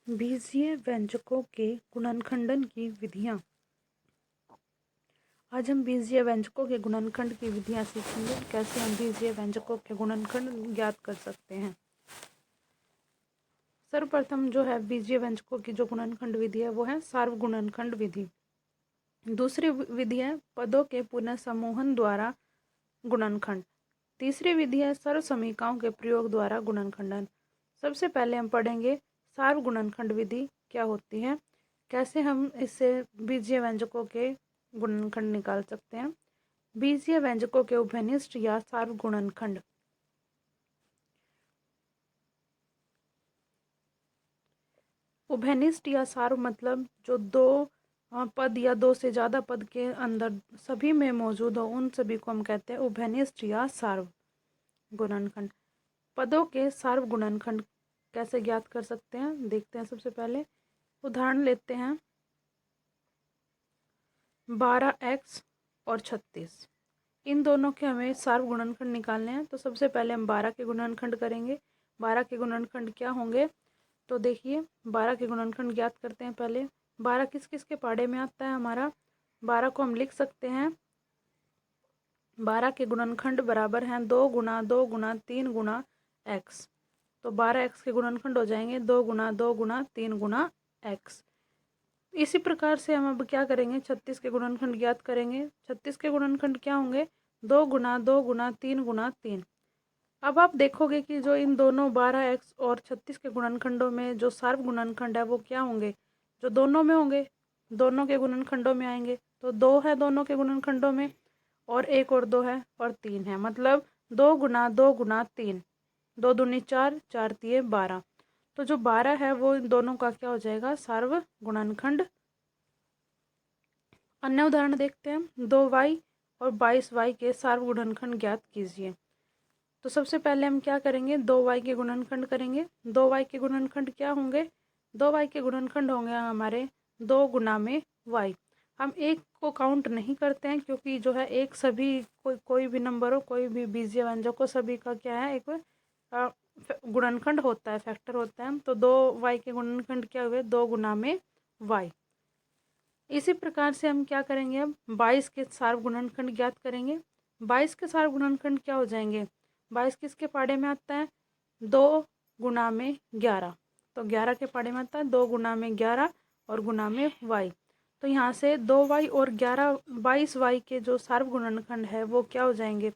बीजीय व्यंजकों के गुणनखंडन की विधियाँ। आज हम बीजीय व्यंजकों के गुणनखंड की विधियाँ सीखेंगे। कैसे हम बीजीय व्यंजकों के गुणनखंड ज्ञात कर सकते हैं। सर्वप्रथम जो है बीजीय व्यंजकों की जो गुणनखंड विधि है वो है सार्वगुणनखंड विधि। दूसरी विधि है पदों के पुनः समूहन द्वारा गुणनखंड। तीसरी विधि है सर्वसमीकाओं के प्रयोग द्वारा गुणनखंडन। सबसे पहले हम पढ़ेंगे सार्वगुणनखंड विधि क्या होती है, कैसे हम इससे बीजीय व्यंजकों के गुणनखंड निकाल सकते हैं। बीजीय व्यंजकों के उभयनिष्ठ या सार्वगुणनखंड। उभयनिष्ठ या सार्व मतलब जो दो पद या दो से ज़्यादा पद के अंदर सभी में मौजूद हो, उन सभी को हम कहते हैं उभयनिष्ठ या सार्व गुणनखंड। पदों के सार्व गुणनखंड कैसे ज्ञात कर सकते हैं, देखते हैं। सबसे पहले उदाहरण लेते हैं 12x और 36। इन दोनों के हमें सार्व गुणनखंड निकालने हैं। तो सबसे पहले हम 12 के गुणनखंड करेंगे। 12 के गुणनखंड क्या होंगे, तो देखिए 12 के गुणनखंड ज्ञात करते हैं। पहले 12 किस किस के पहाड़े में आता है हमारा। 12 को हम लिख सकते हैं 12 के गुणनखंड बराबर हैं 2 गुना 2 गुना 3 गुना x। तो 12x के गुणनखंड हो जाएंगे 2 गुना 2 गुना 3 गुना x। इसी प्रकार से हम अब क्या करेंगे, 36 के गुणनखंड ज्ञात करेंगे। 36 के गुणनखंड क्या होंगे, 2 गुना 2 गुना 3 गुना 3। अब आप देखोगे कि जो इन दोनों 12x और 36 के गुणनखंडों में जो सार्व गुणनखंड है वो क्या होंगे, जो दोनों में होंगे, दोनों के गुणनखंडों में आएंगे। तो 2 है दोनों के गुणनखंडों में, और 1 और 2 है, और 3 है। मतलब 2 गुना 2 गुना 3, 2 दूनी 4, 4 तिये 12। तो जो 12 है वो इन दोनों का क्या हो जाएगा, सार्व गुणनखंड। अन्य उदाहरण देखते हैं 2y और 22y के सार्व गुणनखंड ज्ञात कीजिए। तो सबसे पहले हम क्या करेंगे, 2y के गुणनखंड करेंगे। 2y के गुणनखंड क्या होंगे, 2y के गुणनखंड होंगे हमारे 2 गुना में y। हम एक को काउंट नहीं करते हैं क्योंकि जो है एक सभी कोई भी नंबर हो, कोई भी बीजीय व्यंजक हो, सभी का क्या है एक गुणनखंड होता है, फैक्टर होता है। तो 2y के गुणनखंड क्या हुए, 2 गुना में y। इसी प्रकार से हम क्या करेंगे, अब 22 के सार्व गुणनखंड ज्ञात करेंगे। 22 के सार्व गुणनखंड क्या हो जाएंगे, 22 किसके पहाड़े में आता है, 2 गुना में 11। तो 11 के पहाड़े में आता है 2 गुना में 11 और गुना में y। तो यहाँ से 2y और 22y के जो सार्व गुणनखंड है वो क्या हो जाएंगे,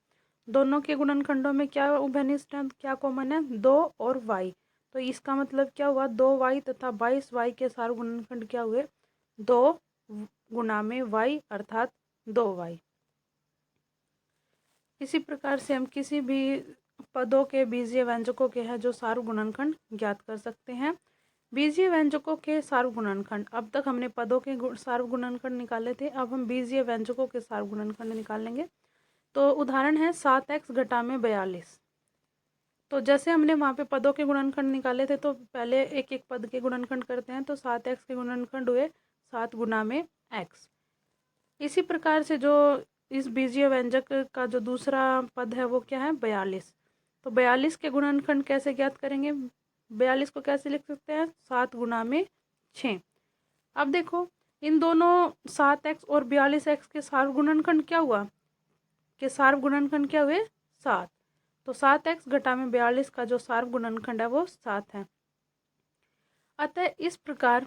दोनों के गुणनखंडों में क्या उभयनिष्ठ है, क्या कॉमन है, 2 और y। तो इसका मतलब क्या हुआ, 2y तथा 22y के सार्व गुणनखंड क्या हुए, 2 गुना में y अर्थात 2y। इसी प्रकार से हम किसी भी पदों के बीजीय व्यंजकों के हैं जो सार्व गुणनखंड ज्ञात कर सकते हैं। बीजीय व्यंजकों के सार्व गुणनखंड, अब तक हमने पदों के सार्व गुणनखंड निकाले थे, अब हम बीजीय व्यंजकों के सार्व गुणनखंड निकालेंगे। तो उदाहरण है 7x घटा में 42। तो जैसे हमने वहाँ पे पदों के गुणनखंड निकाले थे तो पहले एक एक पद के गुणनखंड करते हैं। तो 7x के गुणनखंड हुए 7 गुना में x। इसी प्रकार से जो इस बीजीय व्यंजक का जो दूसरा पद है वो क्या है, 42। तो 42 के गुणनखंड कैसे ज्ञात करेंगे, 42 को कैसे लिख सकते हैं, 7 गुना में 6। अब देखो इन दोनों 7x और 42x के सार्व गुणनखंड क्या हुआ, के सार्व गुणनखंड क्या हुए, 7। तो 7x घटा में 42 का जो सार्व गुणनखंड है वो 7 है। अतः इस प्रकार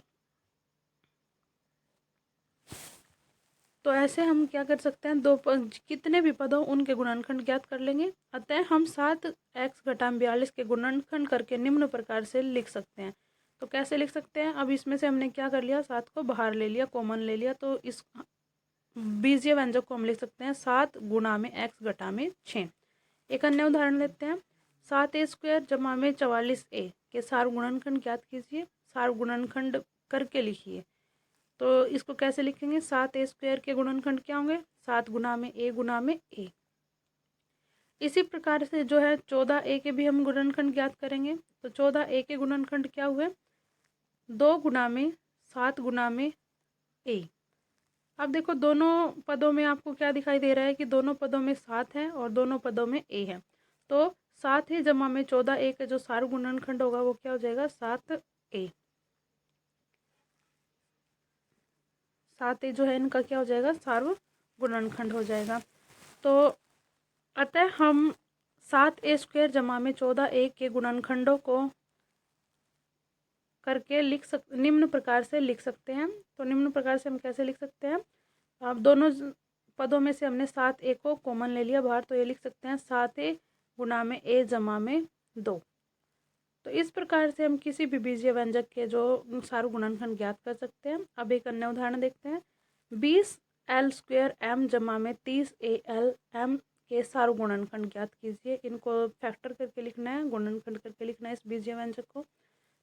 तो ऐसे हम क्या कर सकते हैं, कितने भी पद हो उनके गुणनखंड ज्ञात कर लेंगे। अतः हम 7x घटा 42 के गुणनखंड करके निम्न प्रकार से लिख सकते हैं। तो कैसे लिख सकते हैं, अब इसमें से हमने क्या कर लिया, 7 को बाहर ले लिया, कॉमन ले लिया। तो इस बीजीय व्यंजक को हम लिख सकते हैं 7 गुना में x घटा में 6। एक अन्य उदाहरण लेते हैं 7a² जमा में 44a के सार्व गुणनखंड ज्ञात कीजिए। सार्व गुणनखंड करके लिखिए। तो इसको कैसे लिखेंगे, 7a² के गुणनखंड क्या होंगे, 7 गुना में a गुना में a। इसी प्रकार से जो है 14a के भी हम गुणनखंड ज्ञात करेंगे। तो 14a के गुणनखंड क्या हुए, 2 गुना में 7 गुना में a। अब देखो दोनों पदों में आपको क्या दिखाई दे रहा है कि दोनों पदों में 7 है और दोनों पदों में a है। तो 7 ही जमा में 14a का जो सार्व गुणनखंड होगा वो क्या हो जाएगा, 7a। 7a जो है इनका क्या हो जाएगा, सार्वगुणनखंड हो जाएगा। तो अतः हम 7a² जमा में 14a के गुणनखंडों को करके निम्न प्रकार से लिख सकते हैं। तो निम्न प्रकार से हम कैसे लिख सकते हैं, अब दोनों पदों में से हमने 7a को कॉमन ले लिया बाहर, तो ये लिख सकते हैं 7a गुना में a जमा में 2। तो इस प्रकार से हम किसी भी बीजीय व्यंजक के जो सार्वगुणनखंड ज्ञात कर सकते हैं। अब एक अन्य उदाहरण देखते हैं। 20l² m जमा में 30al m के सार्वगुणनखंड ज्ञात कीजिए। इनको फैक्टर करके लिखना है, गुणनखंड करके लिखना है इस बीजीय व्यंजक को।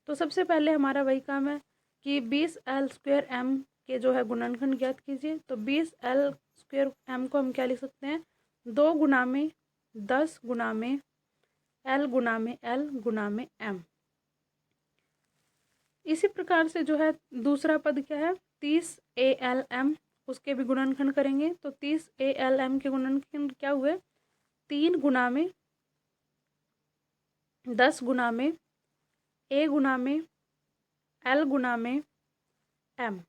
तो सबसे पहले हमारा वही काम है कि 20l² m के जो है गुणनखंड ज्ञात कीजिए। तो 20l² m को हम क्या लिख सकते हैं, 2 गुना में 10 गुना में l गुना में l गुना में m। इसी प्रकार से जो है दूसरा पद क्या है, 30al m, उसके भी गुणनखंड करेंगे। तो 30al m के गुणनखंड क्या हुए, 3 गुना में 10 गुना में a गुना में l गुना में m।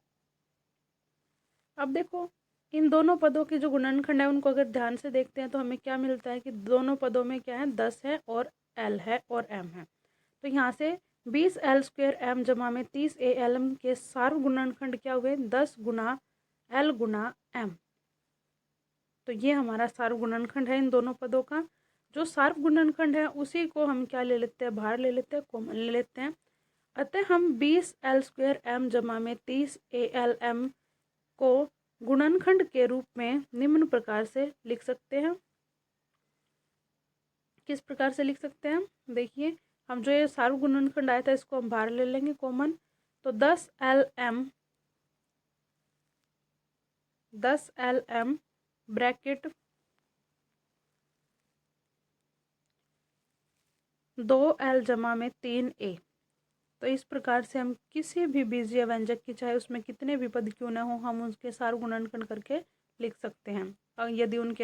अब देखो इन दोनों पदों के जो गुणनखंड है उनको अगर ध्यान से देखते हैं तो हमें क्या मिलता है कि दोनों पदों में क्या है, 10 है और l है और m है। तो यहाँ से 20l² m जमा में 30al m के सार्वगुणनखंड क्या हुए, 10 गुना l गुना m। तो ये हमारा सार्वगुणनखंड है इन दोनों पदों का। जो सार्वगुणनखंड है उसी को हम क्या ले लेते हैं, बाहर ले लेते हैं, कॉमन ले लेते हैं। अतः हम 20l² m जमा में 30al m को गुणनखंड के रूप में निम्न प्रकार से लिख सकते हैं। किस प्रकार से लिख सकते हैं, देखिए हम जो ये सार्वगुणनखंड आया था इसको हम बाहर ले लेंगे कॉमन। तो 10l m ब्रैकेट 2l जमा में 3a। तो इस प्रकार से हम किसी भी बीजीय व्यंजक की, चाहे उसमें कितने भी पद क्यों ना हो, हम उसके सार्वगुणनखंड करके लिख सकते हैं। और यदि उनके